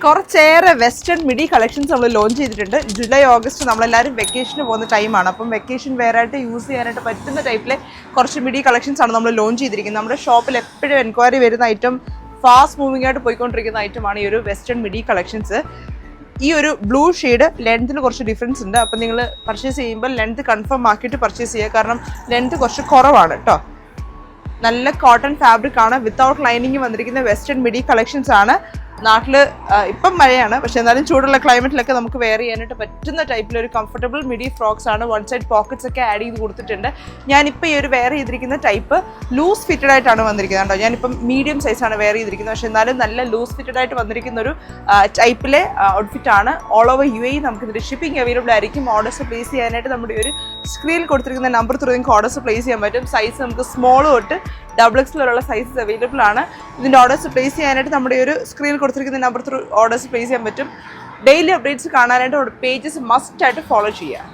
കുറച്ചേറെ western midi collections നമ്മൾ launch ചെയ്തിട്ടുണ്ട്. July August നമ്മളെല്ലാവരും വെക്കേഷന് പോകുന്ന ടൈമാണ്. അപ്പം വെക്കേഷൻ വെയർ ആയിട്ട് യൂസ് ചെയ്യാനായിട്ട് പറ്റുന്ന ടൈപ്പിലെ കുറച്ച് മിഡി കളക്ഷൻസ് ആണ് നമ്മൾ ലോഞ്ച് ചെയ്തിരിക്കുന്നത്. നമ്മുടെ ഷോപ്പിൽ എപ്പോഴും എൻക്വയറി വരുന്ന ഐറ്റം, ഫാസ്റ്റ് മൂവിംഗ് ആയിട്ട് പോയിക്കൊണ്ടിരിക്കുന്ന ഐറ്റമാണ് ഈ ഒരു വെസ്റ്റേൺ മിഡി കളക്ഷൻസ്. ഈ ഒരു ബ്ലൂ ഷെയ്ഡ് ലെങ്ത്തിന് കുറച്ച് ഡിഫറൻസ് ഉണ്ട്. അപ്പം നിങ്ങൾ പർച്ചേസ് ചെയ്യുമ്പോൾ ലെങ്ത് കൺഫേം ആക്കിയിട്ട് പർച്ചേസ് ചെയ്യുക. കാരണം ലെങ്ത് കുറച്ച് കുറവാണ് കേട്ടോ. നല്ല കോട്ടൺ ഫാബ്രിക് ആണ്, വിത്തൗട്ട് ലൈനിങ് വന്നിരിക്കുന്ന വെസ്റ്റേൺ മിഡി കളക്ഷൻസ് ആണ്. നാട്ടിൽ ഇപ്പം മഴയാണ്, പക്ഷേ എന്നാലും ചൂടുള്ള ക്ലൈമറ്റിലൊക്കെ നമുക്ക് വെയർ ചെയ്യാനായിട്ട് പറ്റുന്ന ടൈപ്പിലൊരു കംഫർട്ടബിൾ മിഡി ഫ്രോക്സ് ആണ്. വൺ സൈഡ് പോക്കറ്റ്സ് ഒക്കെ ആഡ് ചെയ്ത് കൊടുത്തിട്ടുണ്ട്. ഞാനിപ്പോൾ ഈ ഒരു വെയർ ചെയ്തിരിക്കുന്ന ടൈപ്പ് ലൂസ് ഫിറ്റഡ് ആയിട്ടാണ് വന്നിരിക്കുന്നത് കേട്ടോ. ഞാനിപ്പം മീഡിയം സൈസാണ് വെയർ ചെയ്തിരിക്കുന്നത്, പക്ഷേ എന്നാലും നല്ല ലൂസ് ഫിറ്റഡ് ആയിട്ട് വന്നിരിക്കുന്ന ഒരു ടൈപ്പിലെ ഔട്ട്ഫിറ്റ് ആണ്. ഓൾ ഓവർ UAE നമുക്കിതിൻ്റെ ഷിപ്പിംഗ് അവൈലബിൾ ആയിരിക്കും. ഓർഡേഴ്സ് പ്ലേസ് ചെയ്യാനായിട്ട് നമ്മുടെ ഒരു സ്ക്രീനിൽ കൊടുത്തിരിക്കുന്ന നമ്പർ ത്രൂ നിങ്ങൾക്ക് ഓർഡേഴ്സ് പ്ലേസ് ചെയ്യാൻ പറ്റും. സൈസ് നമുക്ക് സ്മോൾ തൊട്ട് XXL വരെയുള്ള സൈസസ് അവൈലബിൾ ആണ്. ഇതിൻ്റെ ഓർഡേഴ്സ് പ്ലേസ് ചെയ്യാനായിട്ട് നമ്മുടെ ഒരു സ്ക്രീനിൽ കൊടുത്തിരിക്കുന്ന നമ്പർ ത്രൂ ഓർഡേഴ്സ് പ്ലേസ് ചെയ്യാൻ പറ്റും. ഡെയിലി അപ്ഡേറ്റ്സ് കാണാനായിട്ട് പേജസ് മസ്റ്റ് ആയിട്ട് ഫോളോ ചെയ്യുക.